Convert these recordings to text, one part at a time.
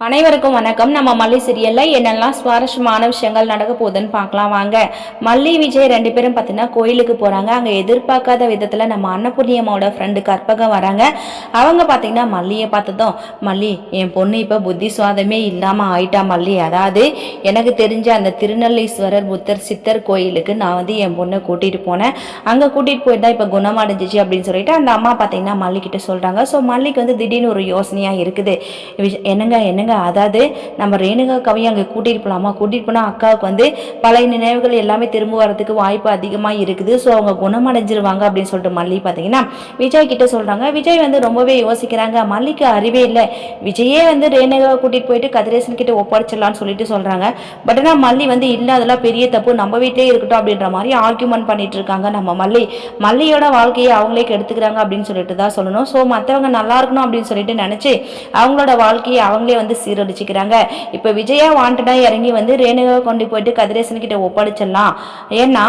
அனைவருக்கும் வணக்கம். நம்ம மல்லி சீரியல்ல என்னெல்லாம் சுவாரஸ்யமான விஷயங்கள் நடக்க போகுதுன்னு பார்க்கலாம் வாங்க. மல்லி விஜய் ரெண்டு பேரும் பார்த்தீங்கன்னா கோயிலுக்கு போறாங்க. அங்க எதிர்பார்க்காத விதத்துல நம்ம அன்னபூர்ணியம்மாவோட ஃப்ரெண்டு கற்பகம் வராங்க. அவங்க பார்த்தீங்கன்னா மல்லியை பார்த்ததும், மல்லி என் பொண்ணு இப்போ புத்தி சுவாதமே இல்லாம ஆயிட்டா மல்லி. அதாவது எனக்கு தெரிஞ்ச அந்த திருநெல்லீஸ்வரர் புத்தர் சித்தர் கோயிலுக்கு நான் வந்து என் பொண்ணை கூட்டிட்டு போனேன். அங்க கூட்டிட்டு போயிட்டு தான் இப்போ குணமடைஞ்சிச்சு அப்படின்னு சொல்லிட்டு அந்த அம்மா பார்த்தீங்கன்னா மல்லி கிட்ட சொல்றாங்க. ஸோ மல்லிக்கு வந்து திடீர்னு ஒரு யோசனையா இருக்குது. என்னங்க அதாவது நம்ம ரேணுகா கவியை அங்கே கூட்டிகிட்டு போகலாமா, கூட்டிகிட்டு போனால் அக்காவுக்கு வந்து பழைய நினைவுகள் எல்லாமே திரும்ப வரதுக்கு வாய்ப்பு அதிகமாக இருக்குது. ஸோ அவங்க குணமடைஞ்சிருவாங்க அப்படின்னு சொல்லிட்டு மல்லி பார்த்தீங்கன்னா விஜய் கிட்ட சொல்கிறாங்க. விஜய் வந்து ரொம்பவே யோசிக்கிறாங்க. மல்லிக்கு அறிவே இல்லை, விஜயே வந்து ரேணுகாவை கூட்டிகிட்டு போயிட்டு கதிரேசன் கிட்ட ஒப்படைச்சிடலான்னு சொல்லிட்டு சொல்கிறாங்க. பட் ஆனால் மல்லி வந்து இல்லை, அதெல்லாம் பெரிய தப்பு, நம்ம வீட்டிலே இருக்கட்டும் அப்படின்ற மாதிரி ஆர்கியூமெண்ட் பண்ணிட்டு இருக்காங்க. நம்ம மல்லியோட வாழ்க்கையை அவங்களே கெடுத்துக்கிறாங்க அப்படின்னு சொல்லிட்டு தான் சொல்லணும். ஸோ மற்றவங்க நல்லா இருக்கணும் அப்படின்னு சொல்லிட்டு நினச்சி அவங்களோட வாழ்க்கையை அவங்களே வந்து சீரழிச்சுக்கிறாங்க. இப்ப விஜயா வாண்டடா இறங்கி வந்து ரேணுகா கொண்டு போயிட்டு கதிரேசன் கிட்ட ஒப்படைச்சிடலாம். ஏன்னா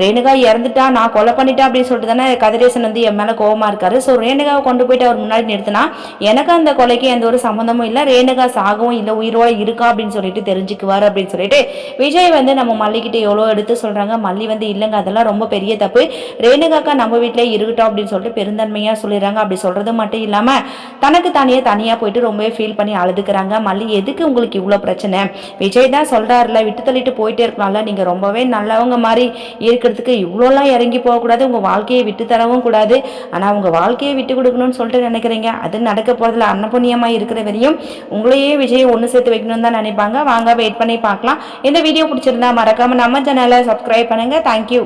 ரேணுகா இறந்துட்டா, நான் கொலை பண்ணிட்டா அப்படின்னு சொல்லிட்டு தானே கதிரேசன் வந்து என் மேல கோபமா இருக்காரு. ஸோ ரேணுகாவை கொண்டு போயிட்டு அவர் முன்னாடி நிறுத்தினா எனக்கு அந்த கொலைக்கு எந்த ஒரு சம்மந்தமும் இல்லை, ரேணுகா சாகவும் இல்லை உயிரோட இருக்கா அப்படின்னு சொல்லிட்டு தெரிஞ்சுக்குவார் அப்படின்னு சொல்லிட்டு விஜய் வந்து நம்ம மல்லிகிட்ட எவ்வளோ எடுத்து சொல்றாங்க. மல்லி வந்து இல்லைங்க, அதெல்லாம் ரொம்ப பெரிய தப்பு, ரேணுகாக்கா நம்ம வீட்டிலே இருக்கட்டும் அப்படின்னு சொல்லிட்டு பெருந்தன்மையா சொல்லிடுறாங்க. அப்படி சொல்றது மட்டும் இல்லாம தனக்கு தனியா போயிட்டு ரொம்பவே ஃபீல் பண்ணி அழுதுக்கிறாங்க. மல்லி எதுக்கு உங்களுக்கு இவ்வளோ பிரச்சனை, விஜய் தான் சொல்றாருல விட்டு தள்ளிட்டு போயிட்டே இருக்கலாம்ல, நீங்க ரொம்பவே நல்லவங்க மாதிரி இருக்கிறதுக்கு இவ்வளோலாம் இறங்கி போகக்கூடாது, உங்க வாழ்க்கையை விட்டு தரவும் கூடாது, ஆனால் உங்க வாழ்க்கையை விட்டு கொடுக்கணும்னு சொல்லிட்டு நினைக்கிறீங்க. அது நடக்க போறதுல அன்னபுண்ணியமாக இருக்கிற வரையும் உங்களையே விஜய் ஒன்று சேர்த்து வைக்கணும்னு தான் நினைப்பாங்க. வாங்க வெயிட் பண்ணி பார்க்கலாம். இந்த வீடியோ பிடிச்சிருந்தா மறக்காம நம்ம சேனலை சப்ஸ்கிரைப் பண்ணுங்க. தேங்க்யூ.